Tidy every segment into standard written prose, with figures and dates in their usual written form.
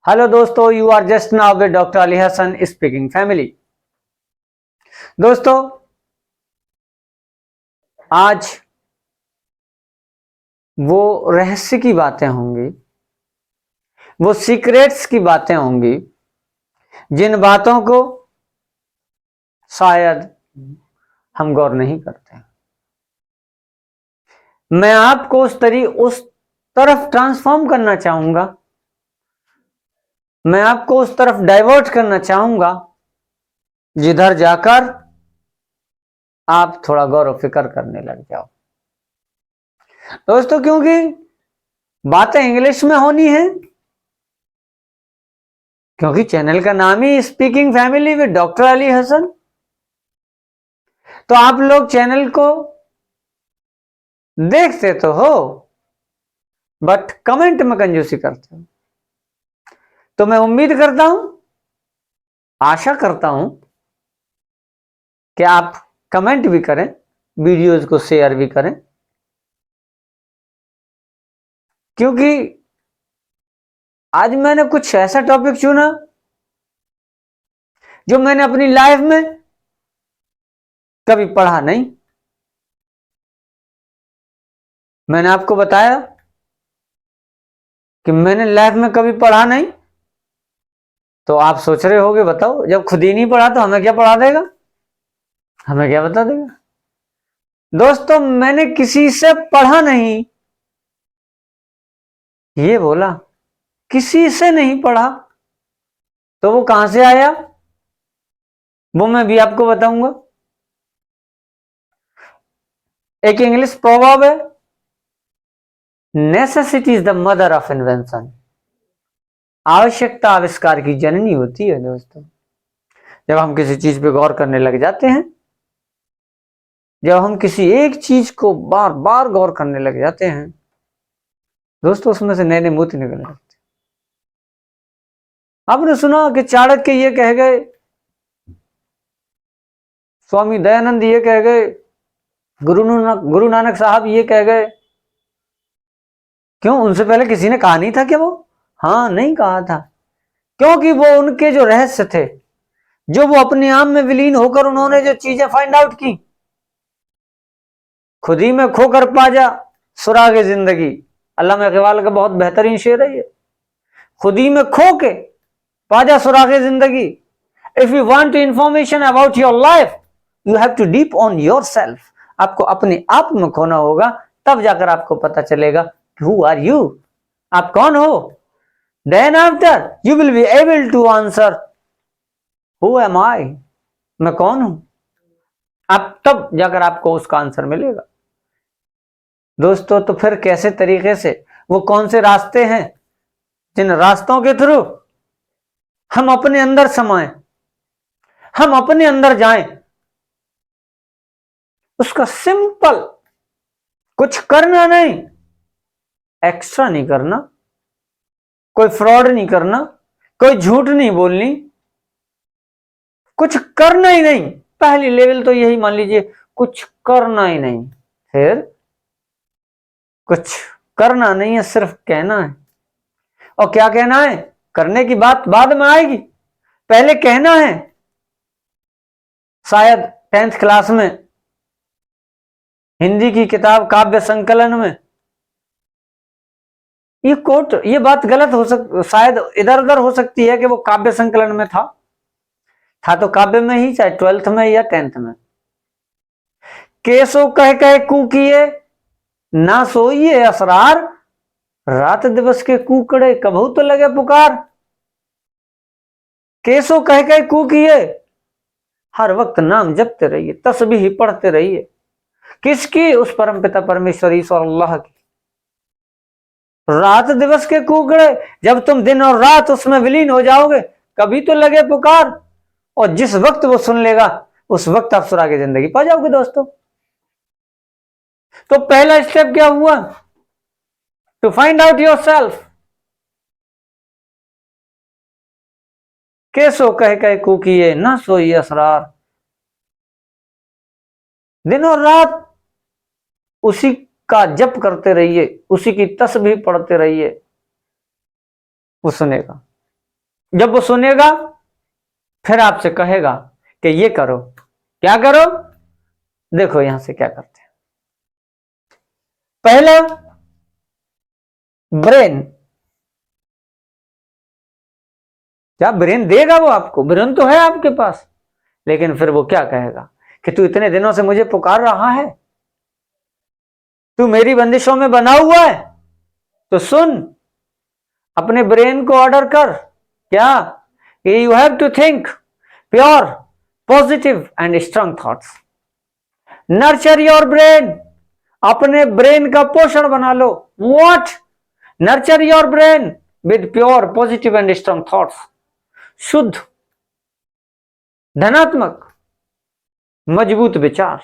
Hello दोस्तों, you are just now with doctor Ali Hasan speaking family. दोस्तों, आज वो रहस्य की बातें होंगी, वो सीक्रेट्स की बातें होंगी, जिन बातों को शायद हम गौर नहीं करते। मैं आपको उस तरफ ट्रांसफॉर्म करना चाहूंगा, मैं आपको उस तरफ डाइवर्ट करना चाहूंगा जिधर जाकर आप थोड़ा गौर व फिक्र करने लग जाओ। दोस्तों, क्योंकि बातें इंग्लिश में होनी है, क्योंकि चैनल का नाम ही speaking family with doctor Ali Hasan. तो आप लोग चैनल को देखते तो हो, बट कमेंट में कंजूसी करते हो। तो मैं उम्मीद करता हूं, आशा करता हूं कि आप कमेंट भी करें, वीडियोज को शेयर भी करें, क्योंकि आज मैंने कुछ ऐसा टॉपिक चुना जो मैंने अपनी लाइफ में कभी पढ़ा नहीं। मैंने आपको बताया कि मैंने लाइफ में कभी पढ़ा नहीं। तो आप सोच रहे होगे, बताओ, जब खुद ही नहीं पढ़ा तो हमें क्या पढ़ा देगा, हमें क्या बता देगा। दोस्तों, मैंने किसी से पढ़ा नहीं, ये बोला, किसी से नहीं पढ़ा। तो वो कहां से आया, वो मैं भी आपको बताऊंगा। एक इंग्लिश प्रोवर्ब है, necessity is the mother of invention. आवश्यकता आविष्कार की जननी होती है। दोस्तों, जब हम किसी चीज पे गौर करने लग जाते हैं, जब हम किसी एक चीज को बार बार गौर करने लग जाते हैं, दोस्तों, उसमें से नए नए मोती निकलने लगते। आपने सुना कि चाणक्य ये कह गए, स्वामी दयानंद ये कह गए, गुरु नानक साहब ये कह गए। क्यों? उनसे पहले किसी ने कहा नहीं था क्या? वो हाँ, नहीं कहा था, क्योंकि वो उनके जो रहस्य थे, जो वो अपने आप में विलीन होकर उन्होंने जो चीजें फाइंड आउट की, खुद ही में खोकर पा जा सुरागे जिंदगी। अल्लामा इकबाल का बहुत बेहतरीन शेर है ये, खुद ही में खो के पा जा सुरागे जिंदगी। If you want information about your life, you have to deep on yourself. आपको अपने आप में खोना होगा, तब जाकर आपको पता चलेगा हु आर यू, आप कौन हो। Then after you will be able to answer who am I, मैं कौन हूं। आप तब जाकर आपको उसका आंसर मिलेगा। दोस्तों, तो फिर कैसे तरीके से, वो कौन से रास्ते हैं जिन रास्तों के थ्रू हम अपने अंदर समाएं, हम अपने अंदर जाएं। उसका सिंपल, कुछ करना नहीं, एक्स्ट्रा नहीं करना, कोई फ्रॉड नहीं करना, कोई झूठ नहीं बोलनी, कुछ करना ही नहीं। पहली लेवल तो यही मान लीजिए, कुछ करना ही नहीं। फिर कुछ करना नहीं है, सिर्फ कहना है। और क्या कहना है? करने की बात बाद में आएगी, पहले कहना है। शायद 10th क्लास में हिंदी की किताब काव्य संकलन में ये कोट, ये बात गलत हो शायद इधर उधर हो सकती है कि वो काव्य संकलन में था तो काव्य में ही, चाहे 12th में या 10th में। केसो कह कह कूकिए ना सोइए असरार, रात दिवस के कूकड़े कभू तो लगे पुकार। केसो कह कह कूकिए, हर वक्त नाम जपते रहिए, तस्बीह पढ़ते रहिए। किसकी? उस परम पिता परमेश्वर ईश्वर अल्लाह की। रात दिवस के कूकड़े, जब तुम दिन और रात उसमें विलीन हो जाओगे, कभी तो लगे पुकार। और जिस वक्त वो सुन लेगा, उस वक्त आप सुरागे जिंदगी पा जाओगे। दोस्तों, तो पहला स्टेप क्या हुआ? To find out yourself. कैसो कह कह कूकिए ना सोइए असरार, दिन और रात उसी का जप करते रहिए, उसी की तस्बीह पढ़ते रहिए, वो सुनेगा। जब वो सुनेगा फिर आपसे कहेगा कि ये करो। क्या करो? देखो यहां से क्या करते हैं। पहला, ब्रेन। क्या ब्रेन देगा वो आपको? ब्रेन तो है आपके पास, लेकिन फिर वो क्या कहेगा कि तू इतने दिनों से मुझे पुकार रहा है, तू मेरी बंदिशों में बना हुआ है, तो सुन, अपने ब्रेन को ऑर्डर कर। क्या? You have to think pure, positive and strong thoughts. Nurture your brain. अपने ब्रेन का पोषण बना लो। What? Nurture your brain with pure, positive and strong thoughts. शुद्ध, धनात्मक, मजबूत विचार।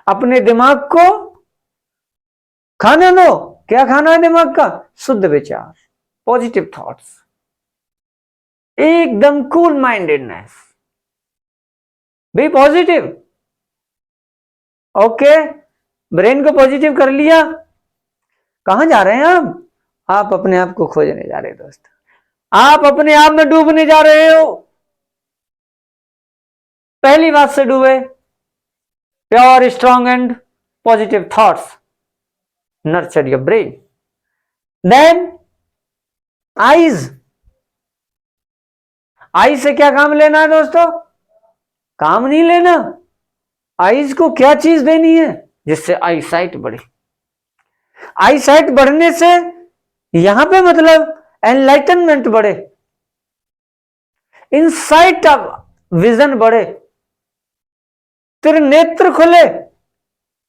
अपने दिमाग को खाने दो। क्या खाना है दिमाग का? शुद्ध विचार, पॉजिटिव थॉट्स, एकदम cool mindedness, be positive. Okay, brain को पॉजिटिव कर लिया। कहां जा रहे हैं आप अपने आप को खोजने जा रहे हैं दोस्त। आप अपने आप में डूबने जा रहे हो। पहली बात से डूबे, pure, strong and positive thoughts, nurture your brain. Then eyes. Eyes से क्या काम लेना है दोस्तों? काम नहीं लेना। आईज को क्या चीज देनी है? जिससे आई साइट बढ़े। आई साइट बढ़ने से यहां पे मतलब एनलाइटनमेंट बढ़े, इनसाइट ऑफ विजन बढ़े, तेरे नेत्र खुले।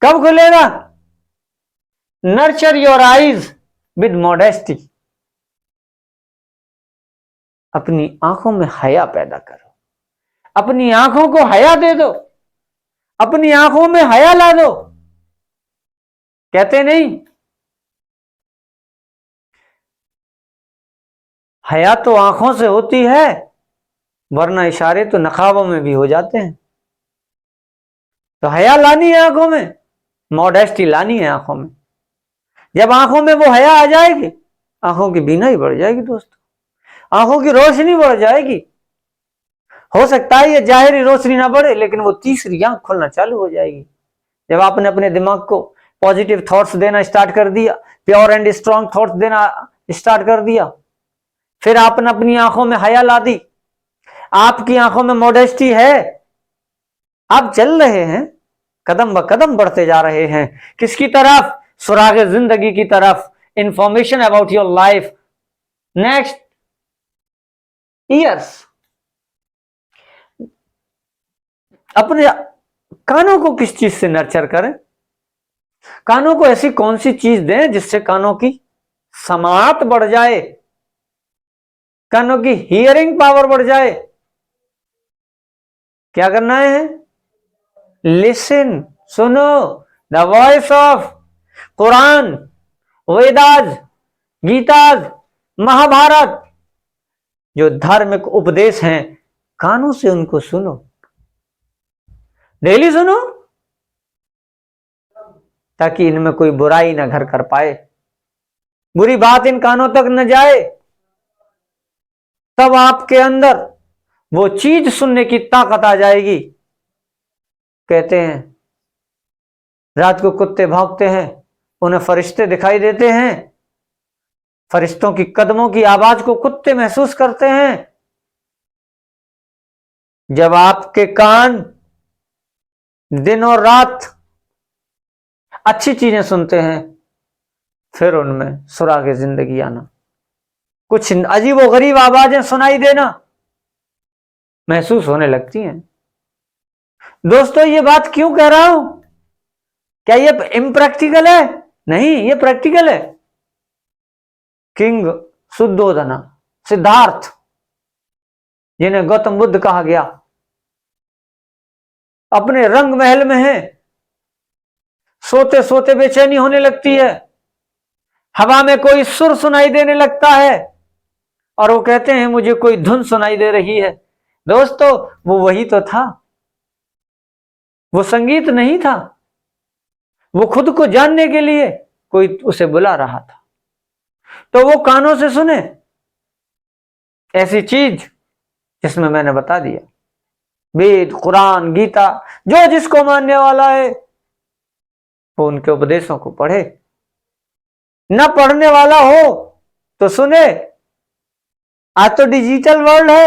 कब खुलेगा? Nurture your eyes with modesty. अपनी आंखों में हया पैदा करो। अपनी आंखों को हया दे दो। अपनी आंखों में हया ला दो। कहते नहीं, हया तो आंखों से होती है, वरना इशारे तो नकाबों में भी हो जाते हैं। तो हया लानी है आंखों में, मॉडेस्टी लानी है आंखों में। जब आंखों में वो हया आ जाएगी, आंखों की बीनाई बढ़ जाएगी दोस्तों, आंखों की रोशनी बढ़ जाएगी। हो सकता है ये जाहिरी रोशनी ना बढ़े, लेकिन वो तीसरी आंख खुलना चालू हो जाएगी। जब आपने अपने दिमाग को पॉजिटिव थॉट्स देना स्टार्ट कर दिया, प्योर एंड स्ट्रांग थॉट्स देना स्टार्ट कर दिया, फिर आपने अपनी आंखों में हया ला दी, आपकी आंखों में मॉडेस्टी है, आप चल रहे हैं, कदम ब कदम बढ़ते जा रहे हैं। किसकी तरफ? सुरागे जिंदगी की तरफ। Information about your life. Next, years. अपने कानों को किस चीज से नर्चर करें? कानों को ऐसी कौन सी चीज दें जिससे कानों की समात बढ़ जाए, कानों की हियरिंग पावर बढ़ जाए। क्या करना है? लिसन, सुनो the voice of Quran, Vedas, Gitas, Mahabharat, जो धार्मिक उपदेश हैं, कानों से उनको सुनो, डेली सुनो, ताकि इनमें कोई बुराई ना घर कर पाए, बुरी बात इन कानों तक न जाए। तब आपके अंदर वो चीज सुनने की ताकत आ जाएगी। कहते हैं रात को कुत्ते भौंकते हैं, उन्हें फरिश्ते दिखाई देते हैं, फरिश्तों की कदमों की आवाज को कुत्ते महसूस करते हैं। जब आपके कान दिन और रात अच्छी चीजें सुनते हैं, फिर उनमें सुरागे जिंदगी आना, कुछ अजीबो गरीब आवाजें सुनाई देना महसूस होने लगती हैं। दोस्तों, ये बात क्यों कह रहा हूं? क्या ये इम्प्रैक्टिकल है? नहीं, ये प्रैक्टिकल है। किंग शुद्धोधना, सिद्धार्थ, जिन्हें गौतम बुद्ध कहा गया, अपने रंग महल में है, सोते सोते बेचैनी होने लगती है, हवा में कोई सुर सुनाई देने लगता है और वो कहते हैं मुझे कोई धुन सुनाई दे रही है। दोस्तों, वो वही तो था, वो संगीत नहीं था, वो खुद को जानने के लिए कोई उसे बुला रहा था। तो वो कानों से सुने, ऐसी चीज जिसमें मैंने बता दिया, वेद, कुरान, गीता, जो जिसको मानने वाला है वो उनके उपदेशों को पढ़े, न पढ़ने वाला हो तो सुने। आज तो डिजिटल वर्ल्ड है,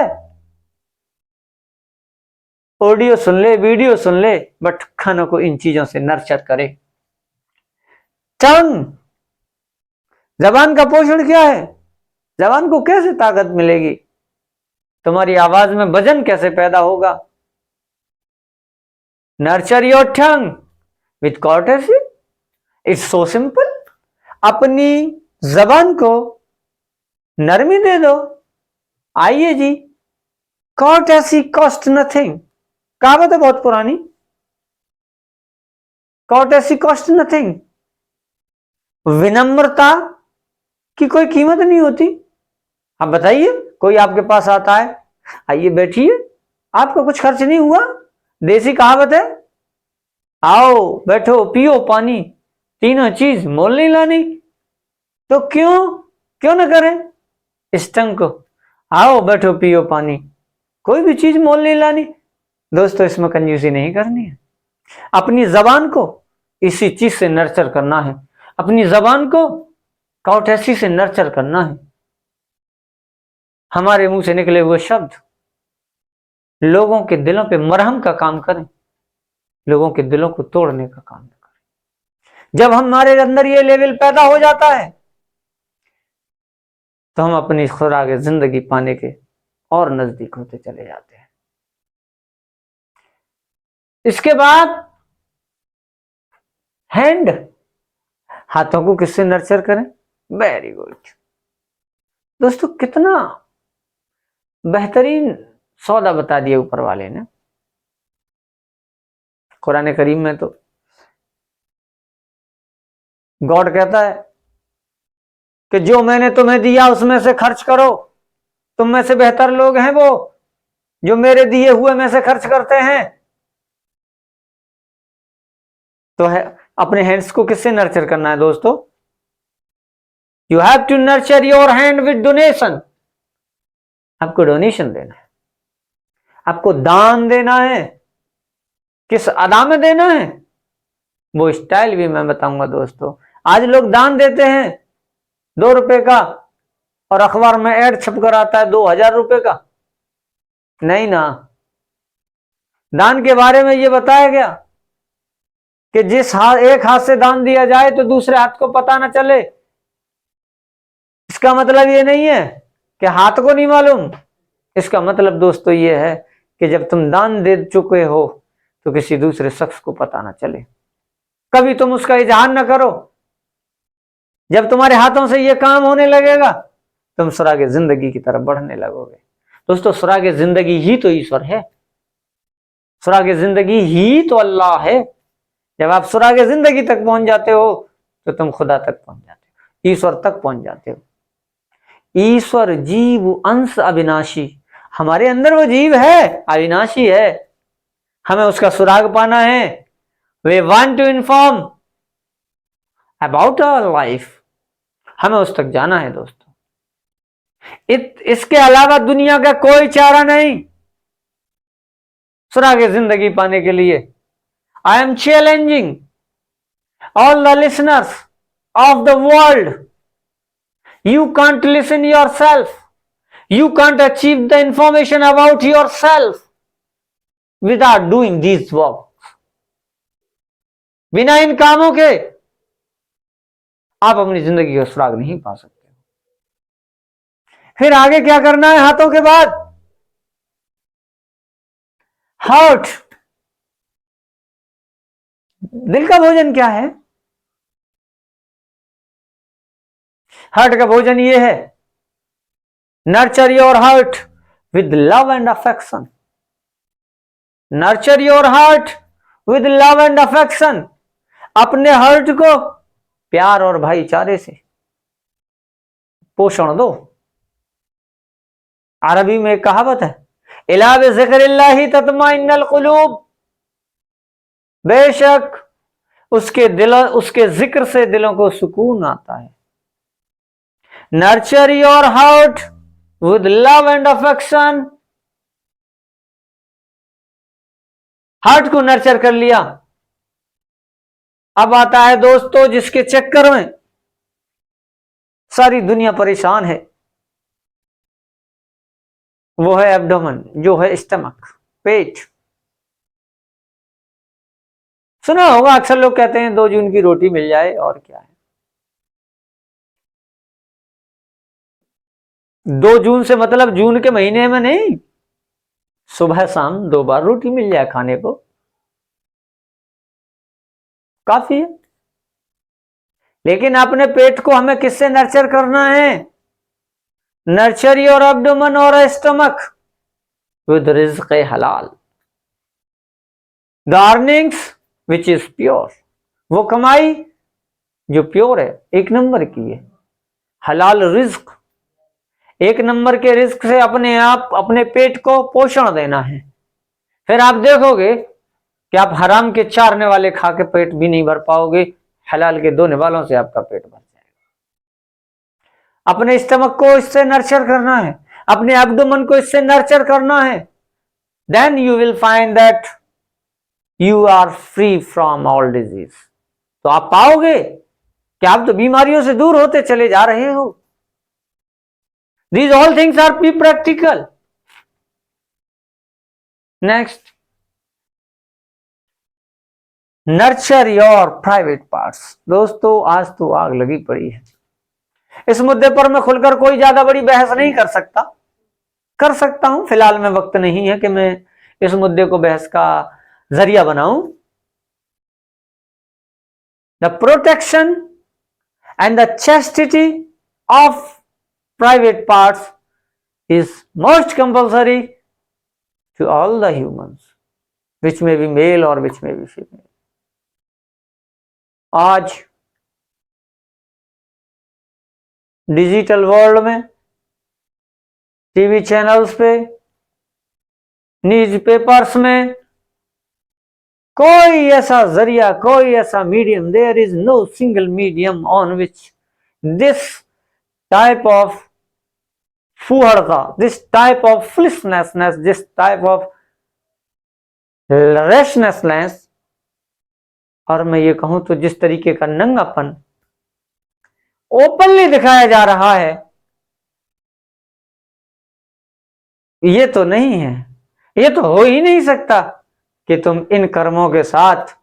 ऑडियो सुन ले, वीडियो सुन ले, बट खानों को इन चीजों से नर्चर करे। टंग, जबान का पोषण क्या है? जबान को कैसे ताकत मिलेगी? तुम्हारी आवाज में वजन कैसे पैदा होगा? Nurture your tongue with courtesy, it's so simple. अपनी जबान को नरमी दे दो। आइए जी, कॉर्टेसी कॉस्ट नथिंग, कहावत है बहुत पुरानी, कॉर्टेसी कॉस्ट नथिंग। विनम्रता की कोई कीमत नहीं होती। आप बताइए, कोई आपके पास आता है, आइए बैठिए, आपका कुछ खर्च नहीं हुआ, देसी कहावत है, आओ बैठो पियो पानी, तीनों चीज मोल नहीं लानी, तो क्यों ना करें इस टंग को? आओ बैठो पियो पानी, कोई भी चीज मोल नहीं लानी। दोस्तों, इसमें कंजूसी नहीं करनी है। अपनी जबान को इसी चीज से नर्चर करना है, अपनी जबान को कॉर्टेसी से नर्चर करना है। हमारे मुंह से निकले हुए शब्द लोगों के दिलों पे मरहम का काम करें, लोगों के दिलों को तोड़ने का काम करें। जब हमारे अंदर ये लेवल पैदा हो जाता है तो हम अपनी खुराक जिंदगी पाने के और नजदीक होते चले जाते हैं। इसके बाद हैंड, हाथों को किससे नर्चर करें? वेरी गुड दोस्तों, कितना बेहतरीन सौदा बता दिया ऊपर वाले ने। कुरान करीम में तो गॉड कहता है कि जो मैंने तुम्हें दिया उसमें से खर्च करो। तुम में से बेहतर लोग हैं वो जो मेरे दिए हुए में से खर्च करते हैं। तो है, अपने हैंड्स को किससे नर्चर करना है दोस्तों? You have to nurture your hand with donation. आपको डोनेशन देना है, आपको दान देना है। किस अदा में देना है वो स्टाइल भी मैं बताऊंगा दोस्तों। आज लोग दान देते हैं 2 रुपए का और अखबार में ऐड छप कर आता है 2000 रुपए का। नहीं ना, दान के बारे में ये बताया गया कि जिस एक हाथ से दान दिया जाए तो दूसरे हाथ को पता ना चले। इसका मतलब ये नहीं है कि हाथ को नहीं मालूम। इसका मतलब दोस्तों ये है कि जब तुम दान दे चुके हो तो किसी दूसरे शख्स को पता ना चले, कभी तुम उसका इजहार ना करो। जब तुम्हारे हाथों से ये काम होने लगेगा तुम सुरागे जिंदगी की तरफ बढ़ने लगोगे। दोस्तों, सुरागे जिंदगी ही तो ईश्वर है, सुरागे जिंदगी ही तो अल्लाह है। जब आप सुरागे जिंदगी तक पहुंच जाते हो तो तुम खुदा तक पहुंच जाते हो, ईश्वर तक पहुंच जाते हो। ईश्वर जीव अंश अविनाशी, हमारे अंदर वो जीव है, अविनाशी है। हमें उसका सुराग पाना है। We want to inform about our life, हमें उस तक जाना है दोस्तों। इसके अलावा दुनिया का कोई चारा नहीं सुरागे जिंदगी पाने के लिए। I am challenging all the listeners of the world, you can't listen yourself, you can't achieve the information about yourself without doing these works। बिना इन कामों के आप अपनी जिंदगी का सुराग नहीं पा सकते। फिर आगे क्या करना है हाथों के बाद? हार्ट, दिल का भोजन क्या है? हार्ट का भोजन ये है, nurture your heart with love and affection. Nurture your heart with love and affection, अपने हार्ट को प्यार और भाईचारे से पोषण दो। अरबी में एक कहावत है, इला बिज़िक्रिल्लाहि तत्माइन्नुल कुलूब, बेशक उसके जिक्र से दिलों को सुकून आता है। Nurture your heart with love and affection, heart को नर्चर कर लिया। अब आता है दोस्तों जिसके चक्कर में सारी दुनिया परेशान है, वो है एब्डोमेन, जो है स्टमक, पेट। सुना होगा अक्सर लोग कहते हैं 2 जून की रोटी मिल जाए और क्या है। 2 जून से मतलब जून के महीने में नहीं, सुबह शाम 2 बार रोटी मिल जाए खाने को, काफी है। लेकिन अपने पेट को हमें किससे नर्चर करना है? नर्चर योर एब्डोमेन और स्टमक विद रिज़्क़ हलाल, the earnings which is pure, वो कमाई जो प्योर है, 1 नंबर की है। हलाल रिज्क, 1 नंबर के रिस्क से अपने आप अपने पेट को पोषण देना है। फिर आप देखोगे कि आप हराम के चारने वाले खा के पेट भी नहीं भर पाओगे, हलाल के दोने वालों से आपका पेट भर जाएगा। अपने स्टमक को इससे नर्चर करना है, अपने एब्डोमेन को इससे नर्चर करना है, then you will find that you are free from all disease. तो आप पाओगे कि आप तो बीमारियों से दूर होते चले जा रहे हो। These all things are be practical. Next, nurture your private parts. दोस्तों आज तो आग लगी पड़ी है, इस मुद्दे पर मैं खुलकर कोई ज्यादा बड़ी बहस नहीं कर सकता। कर सकता हूं, फिलहाल में वक्त नहीं है कि मैं इस मुद्दे को बहस का जरिया बनाऊं। The protection and the chastity of private parts is most compulsory to all the humans, which may be male or which may be female. आज डिजिटल वर्ल्ड में टीवी चैनल्स पे, न्यूज़पेपर्स में कोई ऐसा जरिया, कोई ऐसा medium, there is no single medium on which this type of फूहड़ता, this type of foolishness, this type of rashness, और मैं ये कहूं तो जिस तरीके का नंगापन ओपनली दिखाया जा रहा है, ये तो नहीं है, ये तो हो ही नहीं सकता कि तुम इन कर्मों के साथ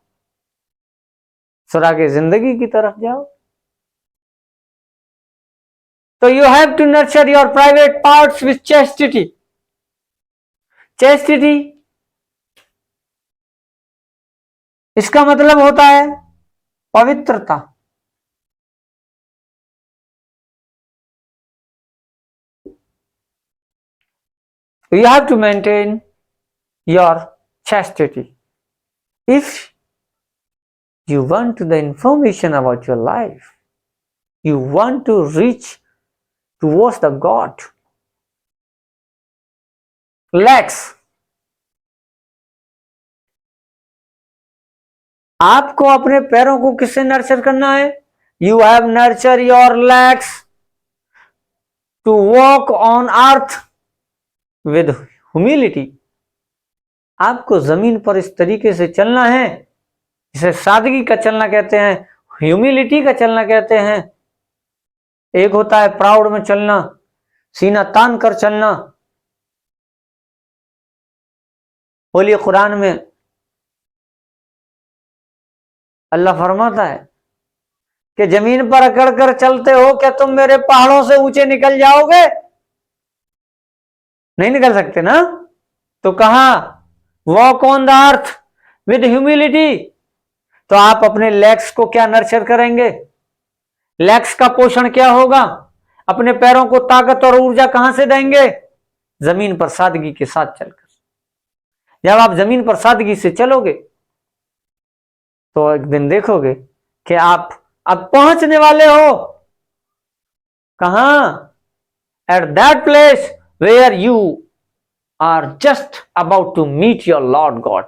सुरागे जिंदगी की तरफ जाओ। तो you have to nurture your private parts with chastity. Chastity इसका मतलब होता है पवित्रता। You have to maintain your chastity. If you want the information about your life, you want to reach towards the God, legs, आपको अपने पैरों को किससे नर्चर करना है? You have nurtured your legs to walk on earth with humility. आपको जमीन पर इस तरीके से चलना है जिसे सादगी का चलना कहते हैं, ह्यूमिलिटी का चलना कहते हैं। एक होता है प्राउड में चलना, सीना तान कर चलना। बोलिए कुरान में अल्लाह फरमाता है कि जमीन पर अकड़ कर चलते हो, क्या तुम मेरे पहाड़ों से ऊंचे निकल जाओगे? नहीं निकल सकते ना। तो कहा walk on the earth with humility. तो आप अपने लेग्स को क्या नर्चर करेंगे? लेग्स का पोषण क्या होगा? अपने पैरों को ताकत और ऊर्जा कहां से देंगे? जमीन पर सादगी के साथ चलकर। जब आप जमीन पर सादगी से चलोगे तो एक दिन देखोगे कि आप अब पहुंचने वाले हो कहां? At that place where you are just about to meet your lord God.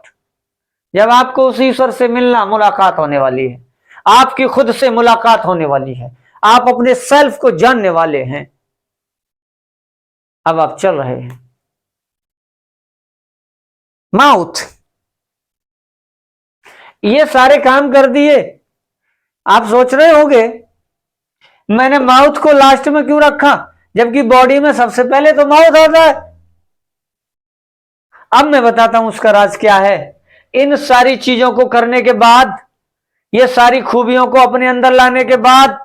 जब आपको उस ईश्वर से मिलना, मुलाकात होने वाली है, आपकी खुद से मुलाकात होने वाली है, आप अपने सेल्फ को जानने वाले हैं। अब आप चल रहे हैं। माउथ, ये सारे काम कर दिए। आप सोच रहे होंगे मैंने माउथ को लास्ट में क्यों रखा, जबकि बॉडी में सबसे पहले तो माउथ होता है। अब मैं बताता हूं उसका राज क्या है। इन सारी चीजों को करने के बाद, ये सारी खूबियों को अपने अंदर लाने के बाद,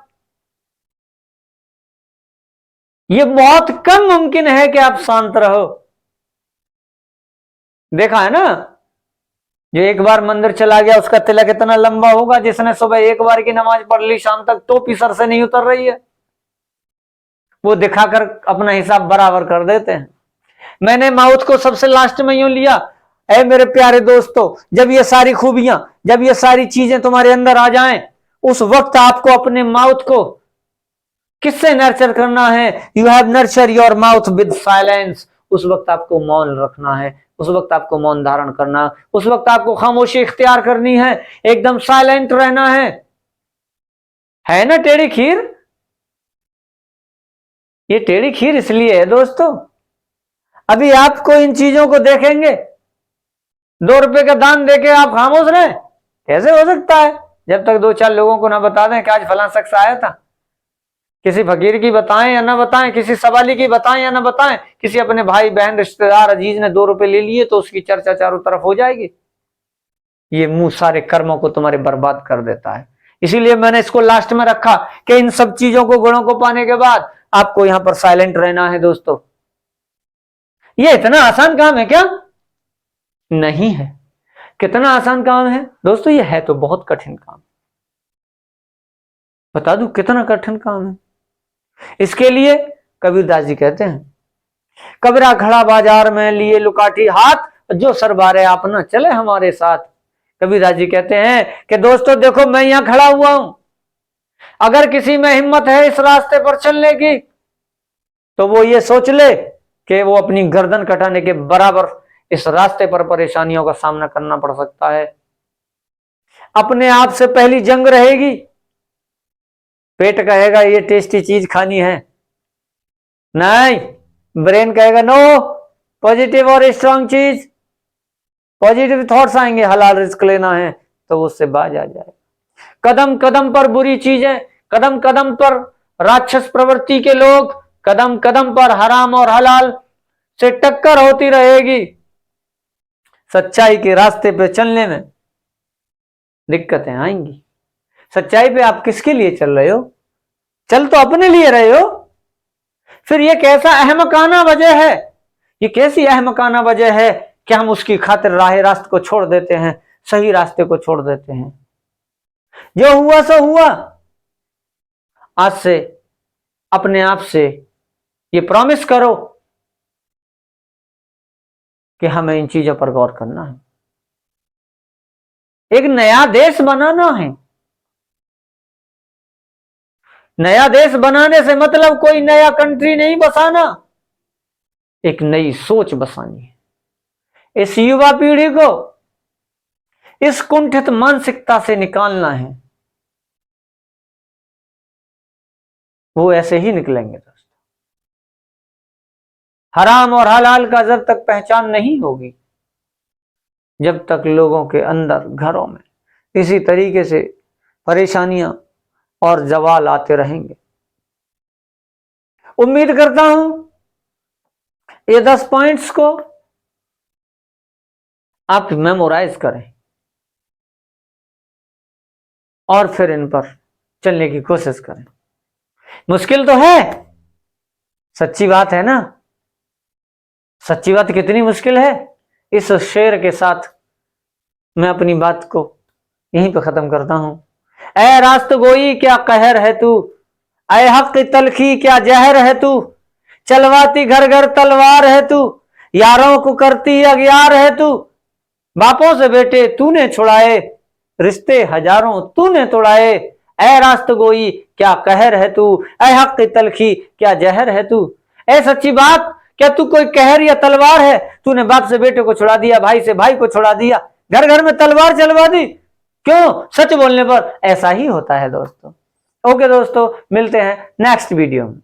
ये बहुत कम मुमकिन है कि आप शांत रहो। देखा है ना, जो एक बार मंदिर चला गया उसका तिलक इतना लंबा होगा, जिसने सुबह एक बार की नमाज पढ़ ली शाम तक टोपी सर से नहीं उतर रही है। वो दिखाकर अपना हिसाब बराबर कर देते हैं। मैंने माउथ को सबसे लास्ट में यूं लिया। ऐ मेरे प्यारे दोस्तों, जब ये सारी खूबियां, जब ये सारी चीजें तुम्हारे अंदर आ जाएं, उस वक्त आपको अपने माउथ को किससे नर्चर करना है? You have nurture your mouth with silence. उस वक्त आपको मौन रखना है, उस वक्त आपको मौन धारण करना, उस वक्त आपको खामोशी इख्तियार करनी है, एकदम साइलेंट रहना है ना टेढ़ी खीर? ये टेढ़ी खीर इसलिए है दोस्तों, अभी आपको इन चीजों को देखेंगे, 2 रुपए का दान देके आप खामोश रहे, कैसे हो सकता है? जब तक 2-4 लोगों को ना बता दें कि आज फलां शख्स आया था, किसी फकीर की बताएं या ना बताएं, किसी सवाली की बताएं या ना बताएं, किसी अपने भाई बहन रिश्तेदार अजीज ने 2 रुपए ले लिए तो उसकी चर्चा चारों तरफ हो जाएगी। ये मुंह सारे कर्मों को तुम्हारे बर्बाद कर देता है। इसीलिए मैंने इसको लास्ट में रखा कि इन सब चीजों को, गुणों को पाने के बाद आपको यहां पर साइलेंट रहना है। दोस्तों, ये इतना आसान काम है क्या? नहीं है। कितना आसान काम है दोस्तों? ये है तो बहुत कठिन काम। बता दूं कितना कठिन काम है। इसके लिए कबीरदास जी कहते हैं, कबीरा खड़ा बाजार में लिए लुकाठी हाथ, जो सरबारे आप ना चले हमारे साथ। कबीरदास जी कहते हैं कि दोस्तों देखो, मैं यहां खड़ा हुआ हूं, अगर किसी में हिम्मत है इस रास्ते पर चलने की तो वो ये सोच ले कि वो अपनी गर्दन कटाने के बराबर इस रास्ते पर परेशानियों का सामना करना पड़ सकता है। अपने आप से पहली जंग रहेगी। पेट कहेगा ये टेस्टी चीज खानी है, नहीं, ब्रेन कहेगा नो, पॉजिटिव और स्ट्रांग चीज, पॉजिटिव थॉट्स आएंगे, हलाल रिस्क लेना है, तो उससे बाज आ जाए। कदम कदम पर बुरी चीजें, कदम कदम पर राक्षस प्रवृत्ति के लोग, कदम कदम पर हराम और हलाल से टक्कर होती रहेगी। सच्चाई के रास्ते पे चलने में दिक्कतें आएंगी। सच्चाई पे आप किसके लिए चल रहे हो? चल तो अपने लिए रहे हो। फिर ये कैसा अहमकाना वजह है, ये कैसी अहमकाना वजह है कि हम उसकी खातिर राह रास्ते को छोड़ देते हैं, सही रास्ते को छोड़ देते हैं। जो हुआ सो हुआ। आज से अपने आप से ये प्रॉमिस करो कि हमें इन चीजों पर गौर करना है। एक नया देश बनाना है। नया देश बनाने से मतलब कोई नया कंट्री नहीं बसाना, एक नई सोच बसानी है। इस युवा पीढ़ी को इस कुंठित मानसिकता से निकालना है। वो ऐसे ही निकलेंगे दोस्तों। हराम और हलाल का जब तक पहचान नहीं होगी, जब तक लोगों के अंदर, घरों में इसी तरीके से परेशानियां और जवाल आते रहेंगे। उम्मीद करता हूं ये 10 पॉइंट्स को आप मेमोराइज करें और फिर इन पर चलने की कोशिश करें। मुश्किल तो है, सच्ची बात है ना। सच्ची बात कितनी मुश्किल है। इस शेर के साथ मैं अपनी बात को यहीं पे खत्म करता हूं। ऐ रास्त गोई क्या कहर है तू, ऐ हक तलखी क्या जहर है तू, चलवाती घर घर तलवार है तू, यारों को करती अगियार है तू, बापों से बेटे तूने छुड़ाए, रिश्ते हजारों तूने तोड़ाए, ऐ रास्त गोई क्या कहर है तू, ऐ हक तलखी क्या जहर है तू। ऐ सच्ची बात, क्या तू कोई कहर या तलवार है? तूने बाप से बेटे को छुड़ा दिया, भाई से भाई को छुड़ा दिया, घर घर में तलवार चलवा दी। क्यों? सच बोलने पर ऐसा ही होता है दोस्तों। ओके दोस्तों, मिलते हैं नेक्स्ट वीडियो में।